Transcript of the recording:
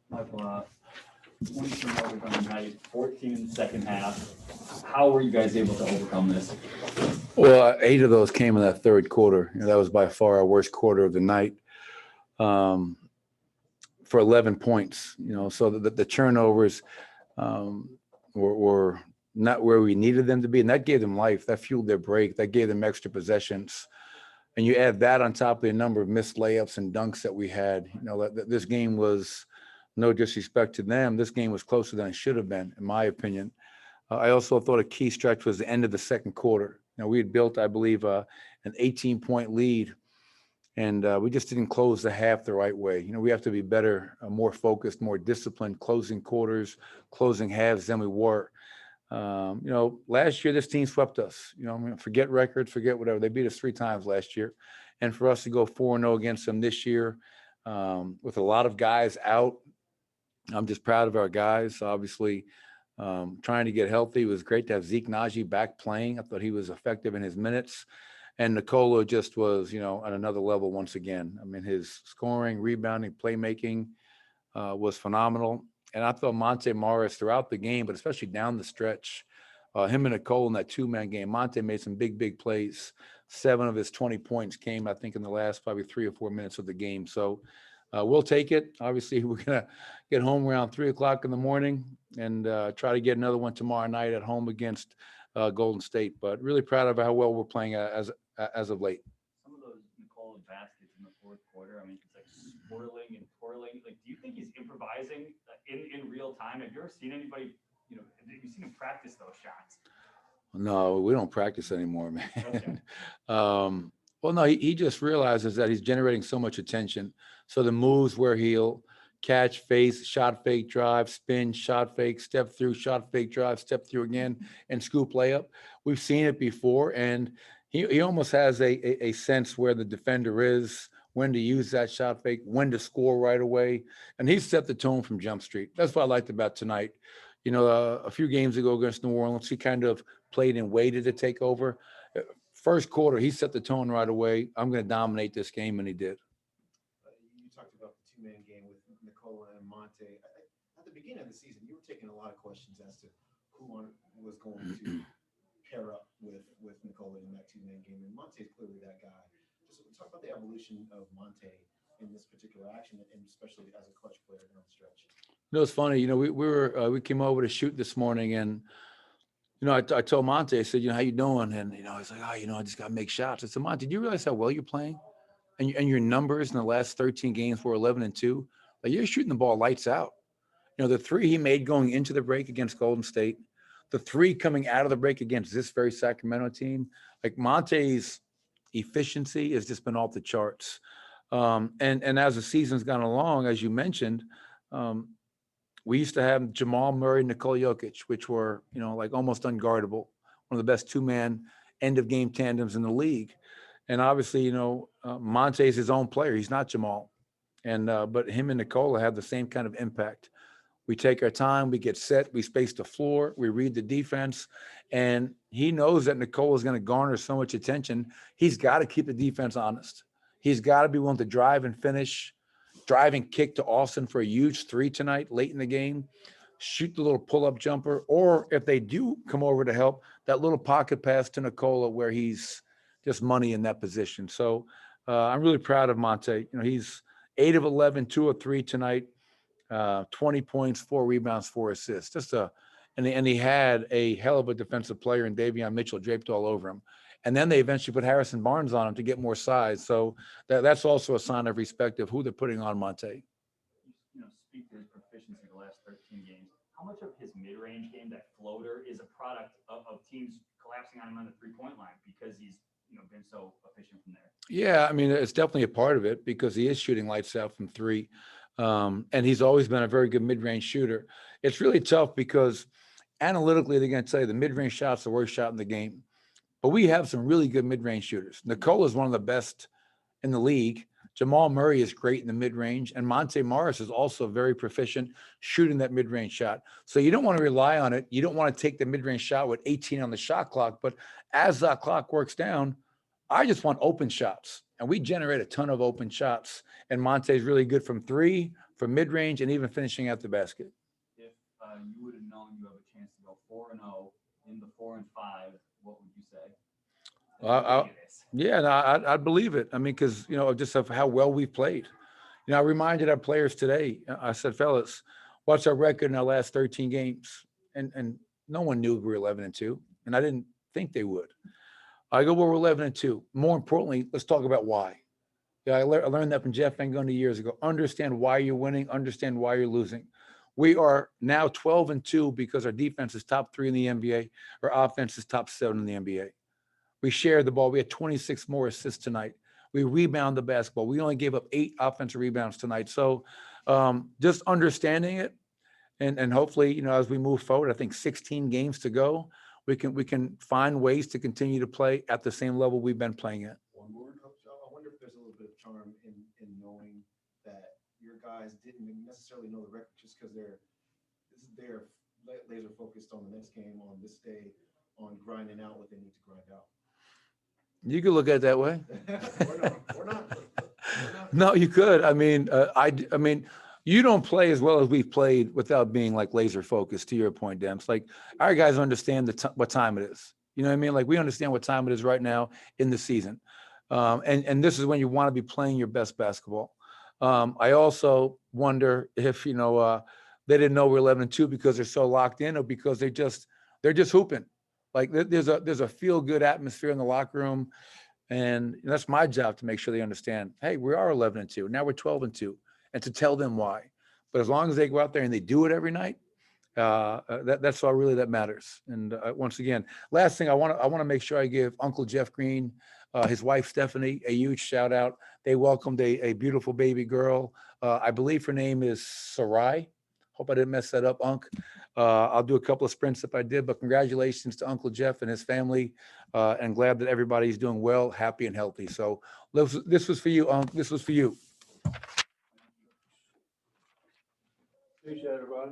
Michael, 20 turnovers on the night, 14 in the second half. How were you guys able to overcome this? Well, 8 of those came in that third quarter. That was by far our worst quarter of the night, for 11 points. So the turnovers were not where we needed them to be, and that gave them life. That fueled their break. That gave them extra possessions. And you add that on top of the number of missed layups and dunks that we had. This game was, no disrespect to them, this game was closer than it should have been, in my opinion. I also thought a key stretch was the end of the second quarter. We had built, I believe, an 18-point lead, and we just didn't close the half the right way. We have to be better, more focused, more disciplined, closing quarters, closing halves than we were. Last year, this team swept us. Forget records, forget whatever. They beat us 3 times last year. And for us to go 4-0 against them this year, with a lot of guys out, I'm just proud of our guys. Obviously, trying to get healthy. It was great to have Zeke Naji back playing. I thought he was effective in his minutes. And Nikola just was, on another level once again. I mean, his scoring, rebounding, playmaking was phenomenal. And I thought Monte Morris throughout the game, but especially down the stretch, him and Nicole in that 2-man game, Monte made some big plays. 7 of his 20 points came, I think, in the last probably 3 or 4 minutes of the game. So we'll take it. Obviously, we're going to get home around 3 o'clock in the morning and try to get another one tomorrow night at home against Golden State. But really proud of how well we're playing as of late. Some of those Nicole baskets in the fourth quarter, I mean, it's like swirling and twirling. Like, do you think he's improvising in real time? Have you ever seen anybody, have you seen him practice those shots? No, we don't practice anymore, man. Okay. Well, no, he just realizes that he's generating so much attention. So the moves where he'll catch, face, shot fake, drive, spin, shot fake, step through, shot fake, drive, step through again, and scoop layup. We've seen it before, and he almost has a sense where the defender is, when to use that shot fake, when to score right away. And he's set the tone from Jump Street. That's what I liked about tonight. A few games ago against New Orleans, he kind of played and waited to take over. First quarter, he set the tone right away. I'm going to dominate this game, and he did. You talked about the 2-man game with Nicola and Monte. At the beginning of the season, you were taking a lot of questions as to who was going to pair up with Nicola in that 2-man game, and Monte is clearly that guy. Just talk about the evolution of Monte in this particular action, and especially as a clutch player down the stretch. It's funny. We came over to shoot this morning, and I told Monte, I said, how you doing? And he's like, I just got to make shots. I said, Monte, do you realize how well you're playing? And your numbers in the last 13 games were 11-2. Like, you're shooting the ball lights out. The 3 he made going into the break against Golden State, the 3 coming out of the break against this very Sacramento team. Like, Monte's efficiency has just been off the charts. And as the season's gone along, as you mentioned, we used to have Jamal Murray, Nikola Jokic, which were, like almost unguardable. One of the best 2-man end-of-game tandems in the league. And obviously, Monte's his own player. He's not Jamal. But him and Nikola have the same kind of impact. We take our time, we get set, we space the floor, we read the defense, and he knows that Nikola is going to garner so much attention. He's got to keep the defense honest. He's got to be willing to drive and finish. Drive and kick to Austin for a huge 3 tonight, late in the game, shoot the little pull-up jumper, or if they do come over to help, that little pocket pass to Nikola where he's just money in that position. So I'm really proud of Monte. He's 8 of 11, 2 of 3 tonight, 20 points, 4 rebounds, 4 assists. And he had a hell of a defensive player in Davion Mitchell draped all over him. And then they eventually put Harrison Barnes on him to get more size. So that's also a sign of respect of who they're putting on Monte. Speak to his proficiency the last 13 games. How much of his mid-range game, that floater, is a product of teams collapsing on him on the 3-point line because he's been so efficient from there? Yeah, I mean, it's definitely a part of it because he is shooting lights out from 3. And he's always been a very good mid-range shooter. It's really tough because analytically, they're going to tell you the mid-range shot's the worst shot in the game. But we have some really good mid-range shooters. Nikola is one of the best in the league. Jamal Murray is great in the mid-range. And Monte Morris is also very proficient shooting that mid-range shot. So you don't want to rely on it. You don't want to take the mid-range shot with 18 on the shot clock. But as that clock works down, I just want open shots. And we generate a ton of open shots. And Monte's really good from 3, for mid-range and even finishing at the basket. If you would have known you have a chance to go 4-0 in the 4 and 5, what would you say? Yeah, no, I'd believe it. I mean, because, you know, just of how well we've played. You know, I reminded our players today, I said, fellas, what's our record in our last 13 games? And no one knew we were 11-2, and I didn't think they would. I go, well, we're 11-2. More importantly, let's talk about why. Yeah, I learned that from Jeff Van Gundy years ago. Understand why you're winning, understand why you're losing. We are now 12-2 because our defense is top 3 in the NBA. Our offense is top 7 in the NBA. We shared the ball. We had 26 more assists tonight. We rebound the basketball. We only gave up 8 offensive rebounds tonight. So just understanding it, and hopefully, you know, as we move forward, I think 16 games to go, we can find ways to continue to play at the same level we've been playing at. One more, Coach. I wonder if there's a little bit of charm in knowing that your guys didn't necessarily know the record just because they're laser focused on the next game, on this day, on grinding out what they need to grind out. You could look at it that way. We're not. No, you could. I mean, I mean, you don't play as well as we've played without being like laser focused. To your point, Demps, like our guys understand what time it is. You know what I mean? Like we understand what time it is right now in the season, and this is when you want to be playing your best basketball. I also wonder if they didn't know we're 11-2 because they're so locked in, or because they're just hooping. Like there's a feel good atmosphere in the locker room, and that's my job to make sure they understand. Hey, we are 11-2. Now we're 12-2, and to tell them why. But as long as they go out there and they do it every night, that's all really that matters. And once again, last thing I want to make sure I give Uncle Jeff Green, his wife Stephanie, a huge shout out. They welcomed a beautiful baby girl. I believe her name is Sarai. Hope I didn't mess that up, Unc. I'll do a couple of sprints if I did, but congratulations to Uncle Jeff and his family, and glad that everybody's doing well, happy, and healthy. So this was for you, Unc. This was for you. Appreciate it, everybody.